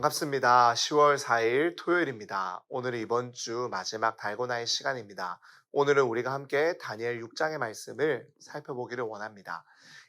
반갑습니다. 10월 4일 토요일입니다. 오늘은 이번 주 마지막 달고나의 시간입니다. 오늘은 우리가 함께 다니엘 6장의 말씀을 살펴보기를 원합니다.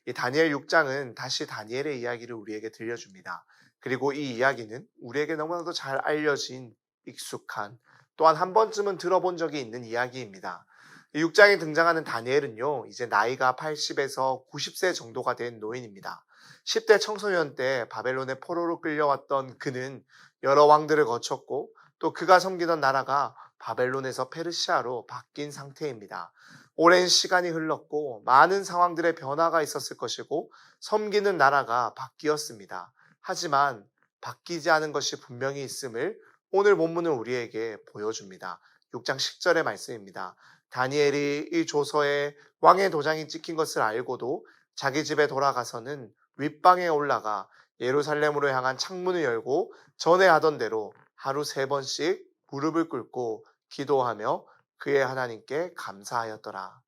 이 다니엘 6장은 다시 다니엘의 이야기를 우리에게 들려줍니다. 그리고 이 이야기는 우리에게 너무나도 잘 알려진 익숙한 또한 한 번쯤은 들어본 적이 있는 이야기입니다. 이 6장에 등장하는 다니엘은요, 이제 나이가 80에서 90세 정도가 된 노인입니다. 10대 청소년 때 바벨론의 포로로 끌려왔던 그는 여러 왕들을 거쳤고 또 그가 섬기던 나라가 바벨론에서 페르시아로 바뀐 상태입니다. 오랜 시간이 흘렀고 많은 상황들의 변화가 있었을 것이고 섬기는 나라가 바뀌었습니다. 하지만 바뀌지 않은 것이 분명히 있음을 오늘 본문은 우리에게 보여줍니다. 6장 10절의 말씀입니다. 다니엘이 이 조서에 왕의 도장이 찍힌 것을 알고도 자기 집에 돌아가서는 윗방에 올라가 예루살렘으로 향한 창문을 열고 전에 하던 대로 하루 3번씩 무릎을 꿇고 기도하며 그의 하나님께 감사하였더라.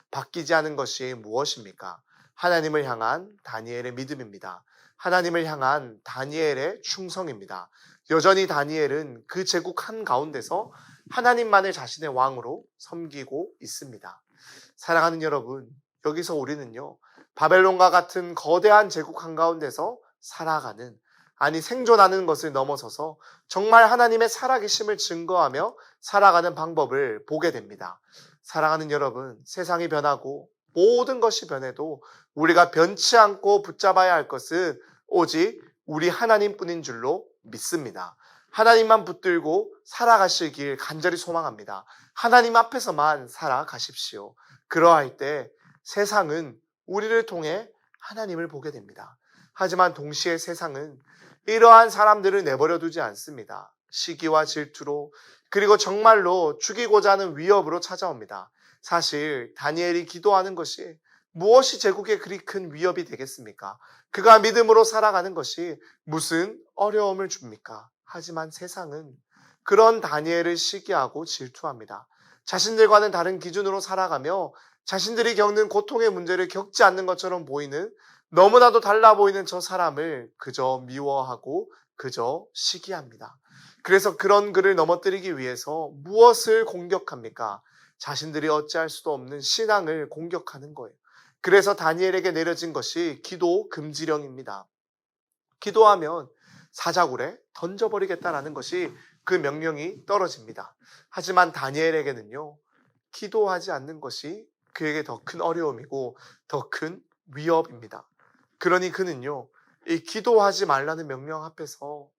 바뀌지 않은 것이 무엇입니까? 하나님을 향한 다니엘의 믿음입니다. 하나님을 향한 다니엘의 충성입니다. 여전히 다니엘은 그 제국 한가운데서 하나님만을 자신의 왕으로 섬기고 있습니다. 사랑하는 여러분, 여기서 우리는요, 바벨론과 같은 거대한 제국 한가운데서 살아가는, 아니 생존하는 것을 넘어서서 정말 하나님의 살아계심을 증거하며 살아가는 방법을 보게 됩니다. 사랑하는 여러분, 세상이 변하고 모든 것이 변해도 우리가 변치 않고 붙잡아야 할 것은 오직 우리 하나님뿐인 줄로 믿습니다. 하나님만 붙들고 살아가실 길 간절히 소망합니다. 하나님 앞에서만 살아가십시오. 그러할 때 세상은 우리를 통해 하나님을 보게 됩니다. 하지만 동시에 세상은 이러한 사람들을 내버려 두지 않습니다. 시기와 질투로, 그리고 정말로 죽이고자 하는 위협으로 찾아옵니다. 사실 다니엘이 기도하는 것이 무엇이 제국에 그리 큰 위협이 되겠습니까? 그가 믿음으로 살아가는 것이 무슨 어려움을 줍니까? 하지만 세상은 그런 다니엘을 시기하고 질투합니다. 자신들과는 다른 기준으로 살아가며 자신들이 겪는 고통의 문제를 겪지 않는 것처럼 보이는, 너무나도 달라 보이는 저 사람을 그저 미워하고 그저 시기합니다. 그래서 그런 그를 넘어뜨리기 위해서 무엇을 공격합니까? 자신들이 어찌할 수도 없는 신앙을 공격하는 거예요. 그래서 다니엘에게 내려진 것이 기도 금지령입니다. 기도하면 사자굴에 던져버리겠다라는 것이 그 명령이 떨어집니다. 하지만 다니엘에게는요, 기도하지 않는 것이 그에게 더 큰 어려움이고 더 큰 위협입니다. 그러니 그는요, 이 기도하지 말라는 명령 앞에서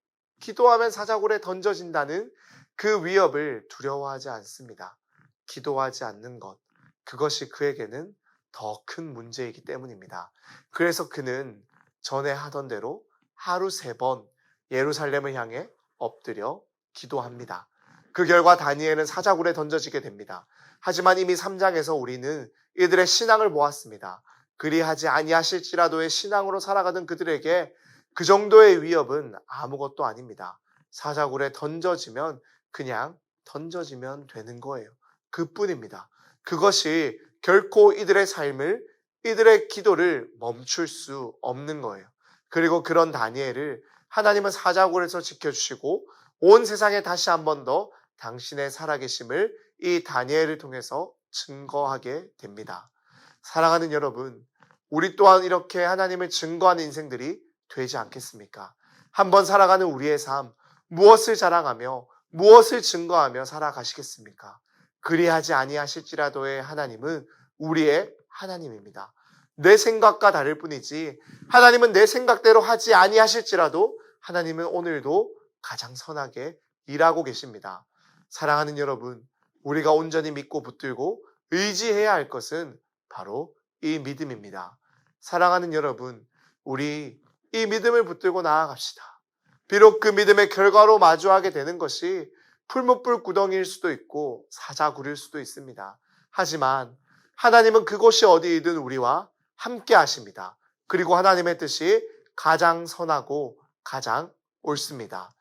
기도하면 사자굴에 던져진다는 그 위협을 두려워하지 않습니다. 기도하지 않는 것, 그것이 그에게는 더 큰 문제이기 때문입니다. 그래서 그는 전에 하던 대로 하루 3번 예루살렘을 향해 엎드려 기도합니다. 그 결과 다니엘은 사자굴에 던져지게 됩니다. 하지만 이미 3장에서 우리는 이들의 신앙을 보았습니다. 그리하지 아니하실지라도의 신앙으로 살아가던 그들에게 그 정도의 위협은 아무것도 아닙니다. 사자굴에 던져지면 그냥 던져지면 되는 거예요. 그뿐입니다. 그것이 결코 이들의 삶을, 이들의 기도를 멈출 수 없는 거예요. 그리고 그런 다니엘을 하나님은 사자굴에서 지켜주시고 온 세상에 다시 한 번 더 당신의 살아계심을 이 다니엘을 통해서 증거하게 됩니다. 사랑하는 여러분, 우리 또한 이렇게 하나님을 증거하는 인생들이 되지 않겠습니까? 한번 살아가는 우리의 삶, 무엇을 자랑하며 무엇을 증거하며 살아가시겠습니까? 그리하지 아니하실지라도의 하나님은 우리의 하나님입니다. 내 생각과 다를 뿐이지 하나님은 내 생각대로 하지 아니하실지라도 하나님은 오늘도 가장 선하게 일하고 계십니다. 사랑하는 여러분, 우리가 온전히 믿고 붙들고 의지해야 할 것은 바로 이 믿음입니다. 사랑하는 여러분, 우리 이 믿음을 붙들고 나아갑시다. 비록 그 믿음의 결과로 마주하게 되는 것이 풀무불 구덩이일 수도 있고 사자굴일 수도 있습니다. 하지만 하나님은 그곳이 어디이든 우리와 함께 하십니다. 그리고 하나님의 뜻이 가장 선하고 가장 옳습니다.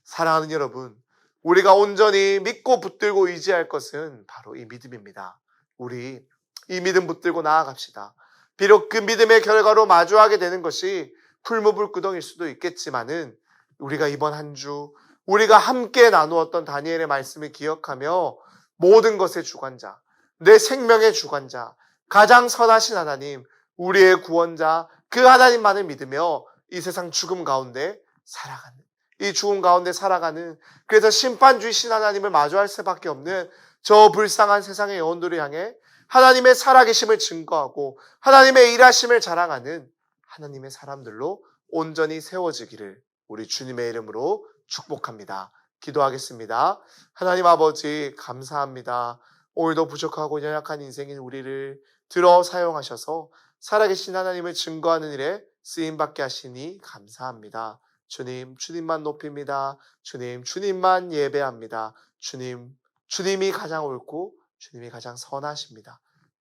사랑하는 여러분, 우리가 온전히 믿고 붙들고 의지할 것은 바로 이 믿음입니다. 우리 이 믿음 붙들고 나아갑시다. 비록 그 믿음의 결과로 마주하게 되는 것이 풀무불 구덩이일 수도 있겠지만은 우리가 이번 한 주 우리가 함께 나누었던 다니엘의 말씀을 기억하며 모든 것의 주관자, 내 생명의 주관자, 가장 선하신 하나님, 우리의 구원자, 그 하나님만을 믿으며 이 세상 죽음 가운데 살아가는, 이 죽음 가운데 살아가는, 그래서 심판주이신 하나님을 마주할 수밖에 없는 저 불쌍한 세상의 영혼들을 향해 하나님의 살아계심을 증거하고 하나님의 일하심을 자랑하는 하나님의 사람들로 온전히 세워지기를 우리 주님의 이름으로 축복합니다. 기도하겠습니다. 하나님 아버지 감사합니다. 오늘도 부족하고 연약한 인생인 우리를 들어 사용하셔서 살아계신 하나님을 증거하는 일에 쓰임받게 하시니 감사합니다. 주님, 주님만 높입니다. 주님, 주님만 예배합니다. 주님, 주님이 가장 옳고 주님이 가장 선하십니다.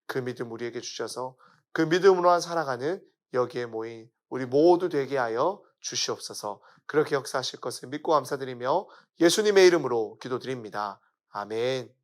그 믿음 우리에게 주셔서 그 믿음으로만 살아가는 여기에 모인 우리 모두 되게 하여 주시옵소서. 그렇게 역사하실 것을 믿고 감사드리며 예수님의 이름으로 기도드립니다. 아멘.